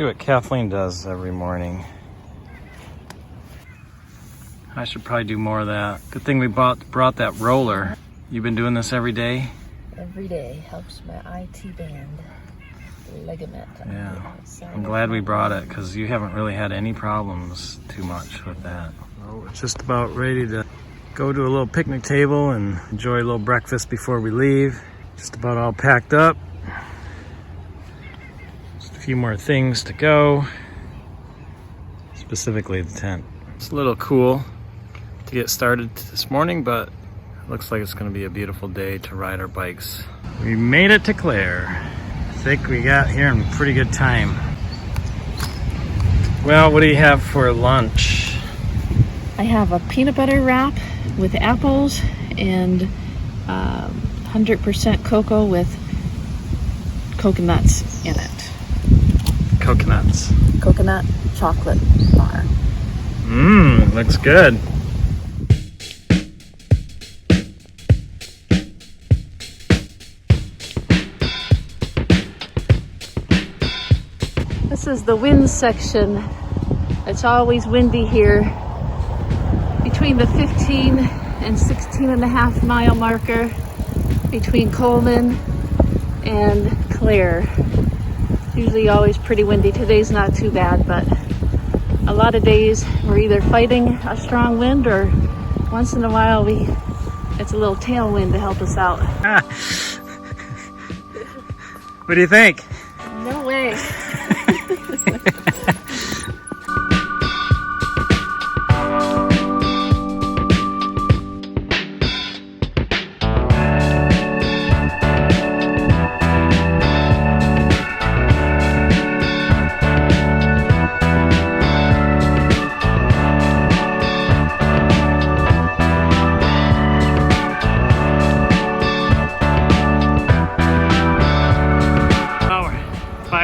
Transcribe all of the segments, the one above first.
See what Kathleen does every morning. I should probably do more of that. Good thing we brought that roller. You've been doing this every day? Every day helps my IT band ligament. Yeah, I'm glad we brought it because you haven't really had any problems too much with that. Well, we're just about ready to go to a little picnic table and enjoy a little breakfast before we leave. Just about all packed up. Just a few more things to go, specifically the tent. It's a little cool to get started this morning, but it looks like it's going to be a beautiful day to ride our bikes. We made it to Clare. I think we got here in pretty good time. Well, what do you have for lunch? I have a peanut butter wrap with apples and 100% cocoa with coconuts in it. Coconuts. Coconut chocolate bar. Mmm, looks good. This is the wind section. It's always windy here between the 15 and 16 and a half mile marker between Coleman and Clare. It's usually always pretty windy. Today's not too bad, but a lot of days we're either fighting a strong wind or once in a while it's a little tailwind to help us out. What do you think? No way.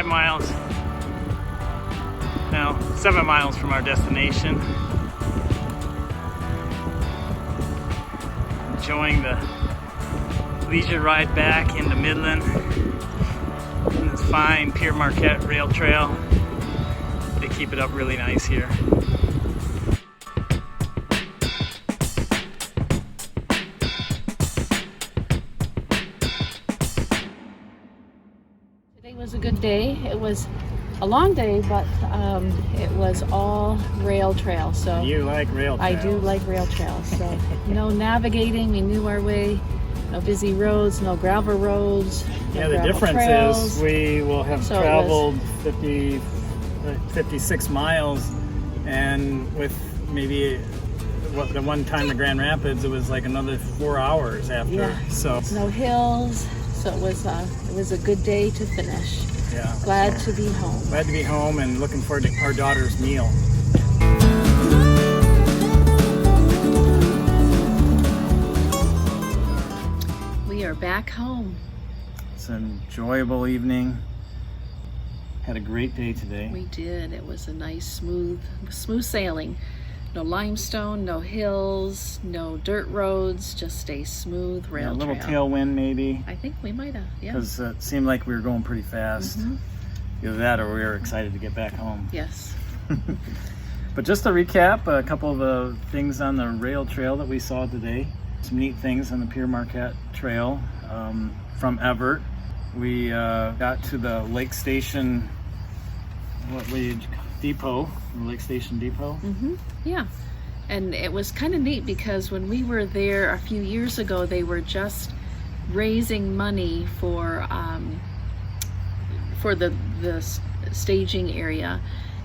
Miles. Now, 7 miles from our destination. Enjoying the leisure ride back into Midland on this fine Pierre Marquette rail trail. They keep it up really nice here. Today was a good day. It was a long day, but it was all rail trail. So You like rail trails? I do like rail trails. So no navigating. We knew our way. No busy roads. No gravel roads. No Yeah, the gravel difference trails. is we will have So it traveled 56 miles, and with maybe the one time in Grand Rapids, it was like another 4 hours after. Yeah. So No hills. So it was a good day to finish. yeah, Glad to be home. glad to be home and looking forward to our daughter's meal. We are back home. It's an enjoyable evening. Had a great day today. We did. It was a nice, smooth sailing. No limestone, no hills, no dirt roads, just a smooth rail A little trail. tailwind maybe, I think we might have, yeah. because it seemed like we were going pretty fast. Either that or we were excited to get back home. Yes. But just to recap, a couple of the things on the rail trail that we saw today. Some neat things on the Pierre Marquette Trail from Everett. We got to the Lake Station depot, Lake Station Depot. Yeah. And it was kind of neat because when we were there a few years ago, they were just raising money for the staging area,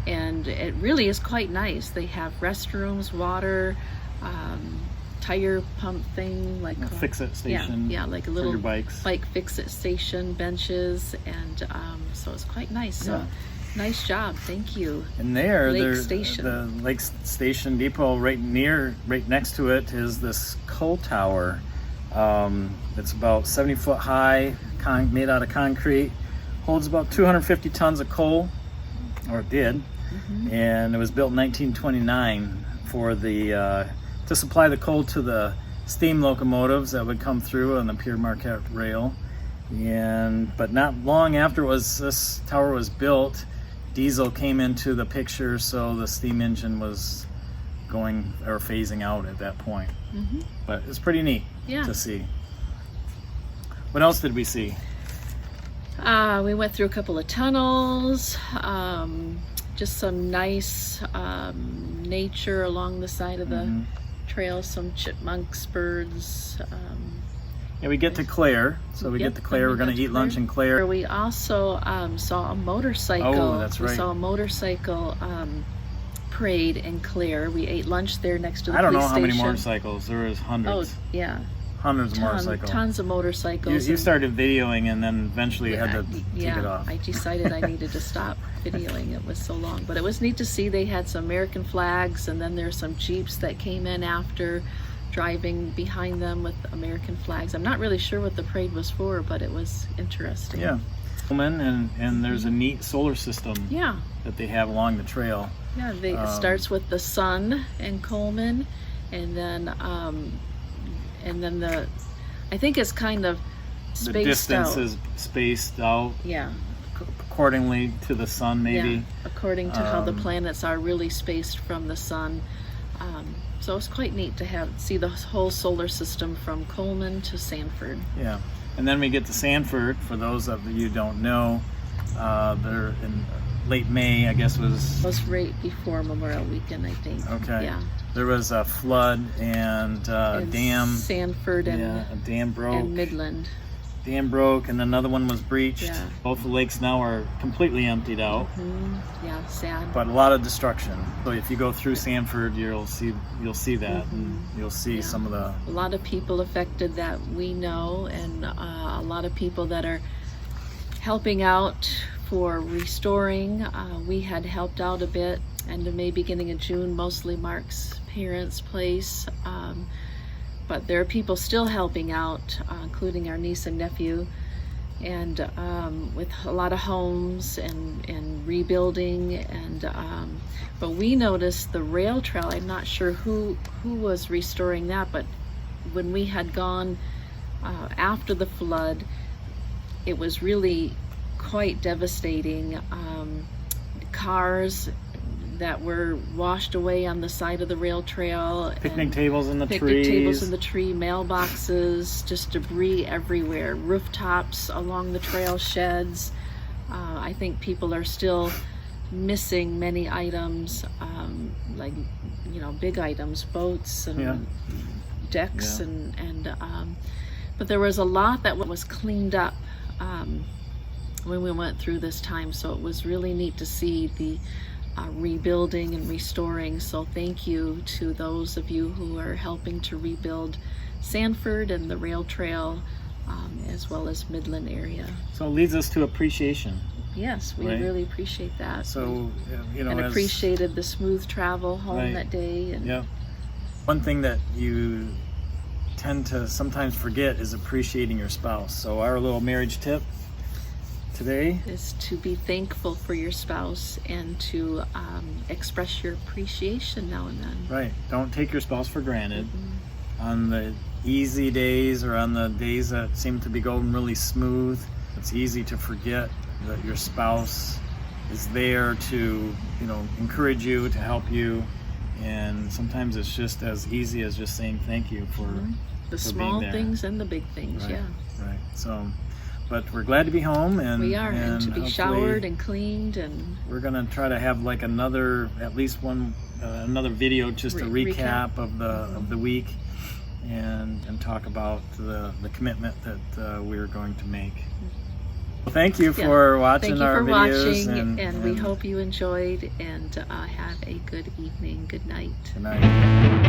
and it really is quite nice. They have restrooms, water, tire pump thing, like A fix-it station. Yeah, like a for little your bikes. bike fix-it station, benches, and so it's quite nice. So Yeah. nice job, thank you. And there's Station. the Lake Station Depot right next to it is this coal tower. It's about 70 foot high, made out of concrete, holds about 250 tons of coal, or it did. And it was built in 1929 for to supply the coal to the steam locomotives that would come through on the Pierre Marquette rail. But not long after this tower was built, diesel came into the picture, so the steam engine was going or phasing out at that point. But it's pretty neat to see. What else did we see? We went through a couple of tunnels, just some nice nature along the side of the trail, some chipmunks, birds. Yeah, we get to Claire, so we get to Claire. We're going to eat lunch in Claire. We also saw a motorcycle. Oh, that's right. We saw a motorcycle parade in Claire. We ate lunch there next to the I don't police know how many station. motorcycles. There was hundreds. Oh, yeah. Hundreds of motorcycles. Tons of motorcycles. You started videoing and then eventually you had to take it off. I decided I needed to stop videoing. It was so long. But it was neat to see. They had some American flags, and then there's some Jeeps that came in after, driving behind them with American flags. I'm not really sure what the parade was for, but it was interesting. Yeah. And there's a neat solar system that they have along the trail. Yeah, it starts with the sun in Coleman, and then I think it's kind of spaced out. The distance is spaced out. Yeah. Accordingly to the sun, maybe. Yeah, according to how the planets are really spaced from the sun. So it's quite neat to see the whole solar system from Coleman to Sanford. Yeah, and then we get to Sanford. For those of you who don't know, they're in late May, I guess It was right before Memorial Weekend, I think. Okay. Yeah. There was a flood and a dam. Sanford and a dam broke. And Midland. Dam broke, and another one was breached. Yeah. Both the lakes now are completely emptied out. Yeah, sad. But a lot of destruction. So if you go through Sanford, you'll see that, and you'll see some of the. A lot of people affected that we know, and a lot of people that are helping out for restoring. We had helped out a bit, end of May, beginning of June, mostly Mark's parents' place. But there are people still helping out, including our niece and nephew, and with a lot of homes and rebuilding. And but we noticed the rail trail. I'm not sure who was restoring that, but when we had gone after the flood, it was really quite devastating. Cars that were washed away on the side of the rail trail. Picnic tables in the trees. Picnic tables in the tree, mailboxes, just debris everywhere. Rooftops along the trail, sheds. I think people are still missing many items, like, big items, boats and decks, but there was a lot that was cleaned up when we went through this time, so it was really neat to see the rebuilding and restoring. So thank you to those of you who are helping to rebuild Sanford and the rail trail, as well as Midland area. So it leads us to appreciation. Yes, we really appreciate that. So, and appreciated the smooth travel home that day. And one thing that you tend to sometimes forget is appreciating your spouse. So our little marriage tip today is to be thankful for your spouse and to express your appreciation now and then. Right. Don't take your spouse for granted. On the easy days or on the days that seem to be going really smooth, it's easy to forget that your spouse is there to, encourage you, to help you. And sometimes it's just as easy as just saying thank you for the small things and the big things. Right. So, but we're glad to be home, and we are, and to be showered and cleaned, and we're gonna try to have like another video just to recap of the week, and talk about the commitment that we're going to make. Thank you for watching our videos, and we hope you enjoyed, and have a good evening. Good night. Good night.